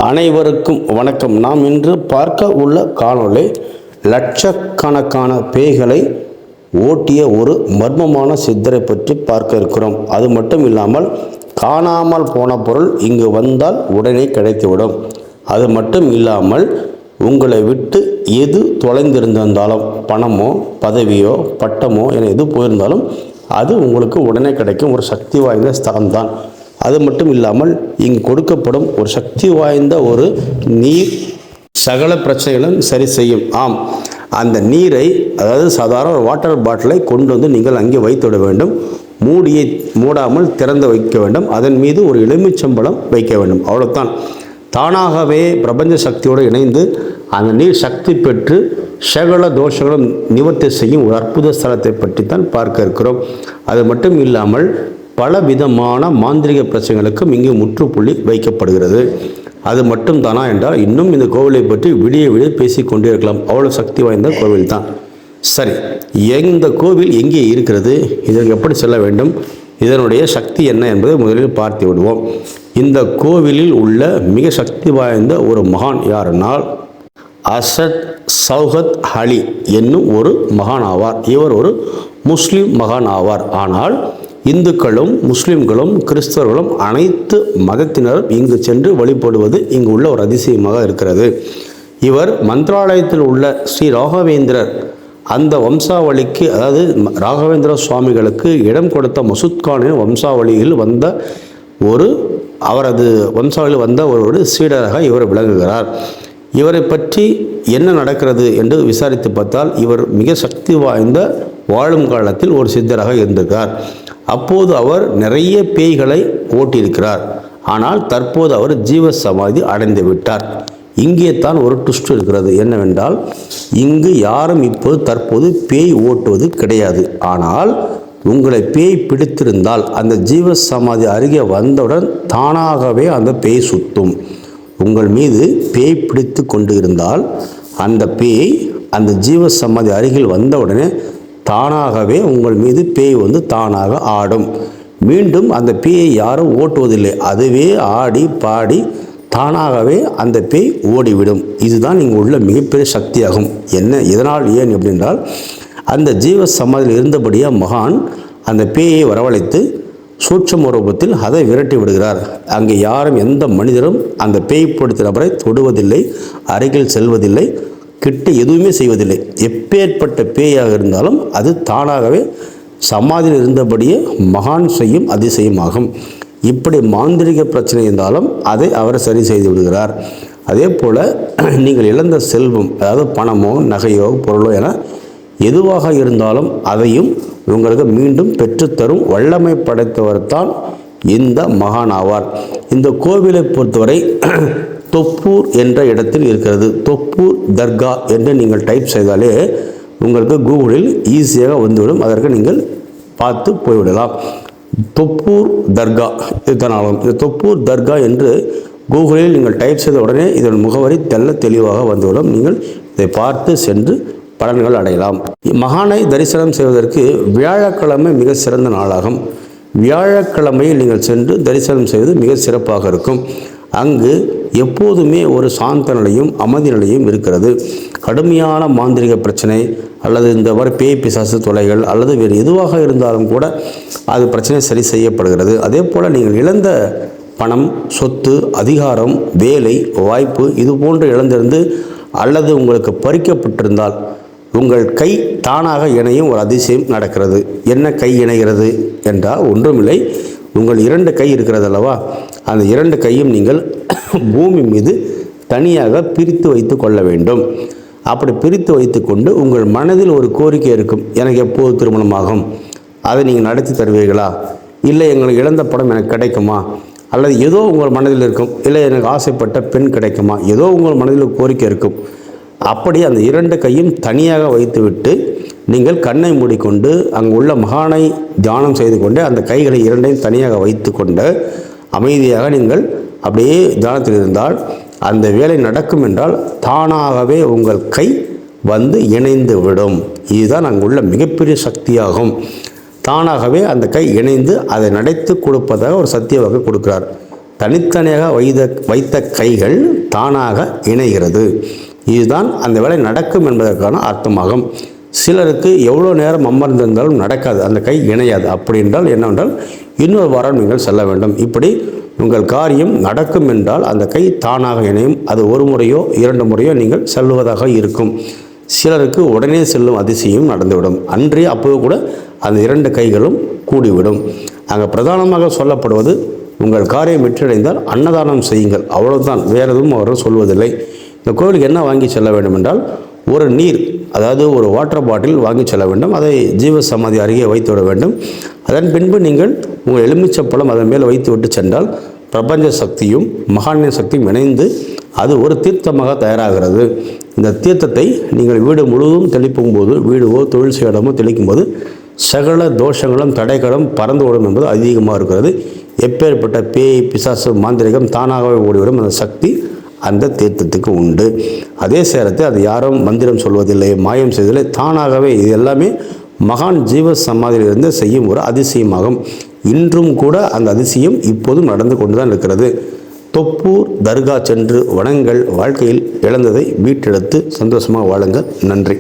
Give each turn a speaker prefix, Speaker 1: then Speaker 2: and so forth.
Speaker 1: அனைவருக்கும் வணக்கம். நாம் இன்று பார்க்க உள்ள காணொளி லட்சக்கணக்கான பேய்களை ஓட்டிய ஒரு மர்மமான சித்தரை பற்றி பார்க்க இருக்கிறோம். அது மட்டும் இல்லாமல் காணாமல் போன பொருள் இங்கு வந்தால் உடனே கிடைத்துவிடும். அது மட்டும் இல்லாமல் உங்களை விட்டு எது தொலைந்திருந்தாலும் பணமோ பதவியோ பட்டமோ என எது போயிருந்தாலும் அது உங்களுக்கு உடனே கிடைக்கும் ஒரு சக்தி வாய்ந்த ஸ்தலம்தான். அது மட்டும் இல்லாமல் இங்கு கொடுக்கப்படும் ஒரு சக்தி வாய்ந்த ஒரு நீர் சகல பிரச்சனைகளும் சரி செய்யும். ஆம், அந்த நீரை, அதாவது சாதாரண ஒரு வாட்டர் பாட்டிலை கொண்டு வந்து நீங்கள் அங்கே வைத்துவிட வேண்டும். மூடியை மூடாமல் திறந்து வைக்க வேண்டும். அதன் மீது ஒரு எலுமிச்சம்பழம் வைக்க வேண்டும். அவ்வளோதான். தானாகவே பிரபஞ்ச சக்தியோடு இணைந்து அந்த நீர் சக்தி பெற்று சகல தோஷங்களும் நிவர்த்தி செய்யும் ஒரு அற்புத ஸ்தலத்தை பற்றி தான் பார்க்க இருக்கிறோம். அது மட்டும் இல்லாமல் பல விதமான மாந்திரிக பிரச்சனைகளுக்கும் இங்கு முற்றுப்புள்ளி வைக்கப்படுகிறது. அது மட்டும் தானா என்றால் இன்னும் இந்த கோவிலை பற்றி விடிய பேசிக்கொண்டே இருக்கலாம். அவ்வளோ சக்தி வாய்ந்த கோவில் தான். சரி, இந்த கோவில் எங்கே இருக்கிறது, இதற்கு எப்படி செல்ல வேண்டும், இதனுடைய சக்தி என்ன என்பதை முதலில் பார்த்து விடுவோம். இந்த கோவிலில் உள்ள மிக சக்தி வாய்ந்த ஒரு மகான் யாரென்னால் அசத் சௌகத் அலி என்னும் ஒரு மகான் ஆவார். இவர் ஒரு முஸ்லிம் மகான் ஆவார். ஆனால் இந்துக்களும் முஸ்லிம்களும் கிறிஸ்தவர்களும் அனைத்து மதத்தினரும் இங்கு சென்று வழிபடுவது இங்கு உள்ள ஒரு அதிசயமாக இருக்கிறது. இவர் மந்திராலயத்தில் உள்ள ஸ்ரீ ராகவேந்திரர் அந்த வம்சாவளிக்கு, அதாவது ராகவேந்திர சுவாமிகளுக்கு இடம் கொடுத்த மசூத்கானின் வம்சாவளியில் வந்த அவரது வம்சாவளியில் வந்த ஒரு சீடராக இவர் விளங்குகிறார். இவரை பற்றி என்ன நடக்கிறது என்று விசாரித்து பார்த்தால் இவர் மிக சக்தி வாய்ந்த வாழும் காலத்தில் ஒரு சித்தராக இருந்திருக்கிறார். அப்போது அவர் நிறைய பேய்களை ஓட்டியிருக்கிறார். ஆனால் தற்போது அவர் ஜீவ சமாதி அடைந்து விட்டார். இங்கே தான் ஒரு ட்விஸ்ட் இருக்கிறது. என்னவென்றால் இங்கு யாரும் இப்போது தற்போது பேய் ஓட்டுவது கிடையாது. ஆனால் உங்களை பேய் பிடித்திருந்தால் அந்த ஜீவ சமாதி அருகே வந்தவுடன் தானாகவே அந்த பேய் சுத்தும். உங்கள் மீது பேய் பிடித்து கொண்டு இருந்தால் அந்த பேய் அந்த ஜீவ சமாதி அருகில் வந்தவுடனே தானாகவே உங்கள் மீது பேய் தானாக ஆடும். மீண்டும் அந்த பேயை யாரும் ஓட்டுவதில்லை. அதுவே ஆடி பாடி தானாகவே அந்த பேய் ஓடிவிடும். இதுதான் இங்கு உள்ள மிகப்பெரிய சக்தியாகும். இதனால் ஏன் அப்படின்றால் அந்த ஜீவ சமாதியில் இருந்தபடியே மகான் அந்த பேயை வரவழைத்து சூட்சம ரூபத்தில் அதை விரட்டி விடுகிறார். அங்கே யாரும் எந்த மனிதரும் அந்த பேய் பிடித்த நபரை தொடுவதில்லை, அருகில் செல்வதில்லை, கிட்ட எதுவுமே செய்வதில்லை. எப்பேற்பட்ட பேயாக இருந்தாலும் அது தானாகவே சமாதியில் இருந்தபடியே மகான் செய்யும் அதிசயமாகும். இப்படி மாந்திரிக பிரச்சனை இருந்தாலும் அதை அவர் சரி செய்து விடுகிறார். அதே போல் நீங்கள் இழந்த செல்வம், அதாவது பணமோ நகையோ பொருளோ என எதுவாக இருந்தாலும் அதையும் உங்களுக்கு மீண்டும் பெற்றுத்தரும் வல்லமை படைத்தவர் தான் இந்த மகான் ஆவார். இந்த கோவிலை பொறுத்தவரை தொப்பூர் என்ற இடத்தில் இருக்கிறது. தொப்பூர் தர்கா என்று நீங்கள் டைப் செய்தாலே உங்களுக்கு கூகுளில் ஈஸியாக வந்துவிடும். அதற்கு நீங்கள் பார்த்து போய்விடலாம். தொப்பூர் தர்கா இதுதான். இந்த தொப்பூர் தர்கா என்று கூகுளில் நீங்கள் டைப் செய்த உடனே இதன் முகவரி தெளிவாக வந்துவிடும். நீங்கள் இதை பார்த்து சென்று பலன்கள் அடையலாம். மகானை தரிசனம் செய்வதற்கு வியாழக்கிழமை மிக சிறந்த நாளாகும். வியாழக்கிழமையில் நீங்கள் சென்று தரிசனம் செய்வது மிக சிறப்பாக இருக்கும். அங்கு எப்போதுமே ஒரு சாந்த நிலையும் அமைதி நிலையும் இருக்கிறது. கடுமையான மாந்திரிக பிரச்சனை அல்லது இந்த மாதிரி பேய் பிசாசு தொலைகள் அல்லது வேறு எதுவாக இருந்தாலும் கூட அது பிரச்சனை சரி செய்யப்படுகிறது. அதே போல் நீங்கள் இழந்த பணம், சொத்து, அதிகாரம், வேலை, வாய்ப்பு இது போன்று இழந்திருந்து அல்லது உங்களுக்கு பறிக்கப்பட்டிருந்தால் உங்கள் கை தானாக இணையும் ஒரு அதிசயம் நடக்கிறது. என்ன கை இணைகிறது என்றால் ஒன்றுமில்லை, உங்கள் 2 கை இருக்கிறது அல்லவா, அந்த 2 கையும் நீங்கள் பூமி மீது தனியாக பிரித்து வைத்து கொள்ள வேண்டும். அப்படி பிரித்து வைத்து கொண்டு உங்கள் மனதில் ஒரு கோரிக்கை இருக்கும். எனக்கு எப்போது திருமணமாகும், அதை நீங்கள் நடத்தி தருவீர்களா, இல்லை எங்களுக்கு இழந்த படம் எனக்கு கிடைக்குமா, அல்லது ஏதோ உங்கள் மனதில் இருக்கும், இல்லை எனக்கு ஆசைப்பட்ட பெண் கிடைக்குமா, ஏதோ உங்கள் மனதில் கோரிக்கை இருக்கும். அப்படி அந்த 2 கையும் தனியாக வைத்துவிட்டு நீங்கள் கண்ணை மூடிக்கொண்டு அங்கு உள்ள மகானை தியானம் செய்து கொண்டு அந்த கைகளை 2ஐயும் தனியாக வைத்து கொண்டு அமைதியாக நீங்கள் அப்படியே தியானத்தில் இருந்தால் அந்த வேலை நடக்கும் என்றால் தானாகவே உங்கள் கை இணைந்து விடும். இதுதான் அங்குள்ள மிகப்பெரிய சக்தியாகும். தானாகவே அந்த கை இணைந்து அதை நடத்தி கொடுப்பதாக ஒரு சத்திய வாக்கு கொடுக்கிறார். தனித்தனியாக வைத்த கைகள் தானாக இணைகிறது. இதுதான் அந்த வேலை நடக்கும் என்பதற்கான அர்த்தமாகும். சிலருக்கு எவ்வளோ நேரம் அமர்ந்திருந்தாலும் நடக்காது, அந்த கை இணையாது. அப்படி என்றால் என்னவென்றால் இன்னொரு வாரம் நீங்கள் செல்ல வேண்டும். இப்படி உங்கள் காரியம் நடக்கும் என்றால் அந்த கை தானாக இணையும். அது ஒரு முறையோ 2 முறையோ நீங்கள் செல்வதாக இருக்கும். சிலருக்கு உடனே செல்லும் அதிசயம் நடந்துவிடும். அன்றே அப்போது கூட அந்த 2 கைகளும் கூடிவிடும். அங்கே பிரதானமாக சொல்லப்படுவது, உங்கள் காரியம் வெற்றியடைந்தால் அன்னதானம் செய்யுங்கள், அவ்வளவுதான். வேறு எதுவும் அவர்கள் சொல்வதில்லை. இந்த கோவிலுக்கு என்ன வாங்கி செல்ல வேண்டும் என்றால், ஒரு நீர், அதாவது ஒரு வாட்டர் பாட்டில் வாங்கி செல்ல வேண்டும். அதை ஜீவ சமாதி அருகே வைத்து விட வேண்டும். அதன் பின்பு நீங்கள் உங்கள் எலுமிச்சப்பழம் அதன் மேலே வைத்து விட்டு சென்றால் பிரபஞ்ச சக்தியும் மகான்ய சக்தியும் இணைந்து அது ஒரு தீர்த்தமாக தயாராகிறது. இந்த தீர்த்தத்தை நீங்கள் வீடு முழுவதும் தெளிக்கும் போது, வீடுவோ தொழில் செய்ய இடமோ தெளிக்கும் போது சகல தோஷங்களும் தடைகளும் பறந்து ஓடும் என்பது அதிகமாக இருக்கிறது. எப்பேற்பட்ட பேய் பிசாசு மாந்திரிகம் தானாகவே ஓடிவிடும் அந்த சக்தி அந்த தீர்த்தத்துக்கு உண்டு. அதே சேரத்தை அது யாரும் மந்திரம் சொல்வதில்லை, மாயம் செய்வதில்லை, தானாகவே இது எல்லாமே மகான் ஜீவ சமாதியிலிருந்து செய்யும் ஒரு அதிசயமாகும். இன்றும் கூட அந்த அதிசயம் இப்போதும் நடந்து கொண்டு தான் இருக்கிறது. தொப்பூர் தர்கா சென்று வணங்கள், வாழ்க்கையில் இழந்ததை மீட்டெடுத்து சந்தோஷமாக வாழுங்கள். நன்றி.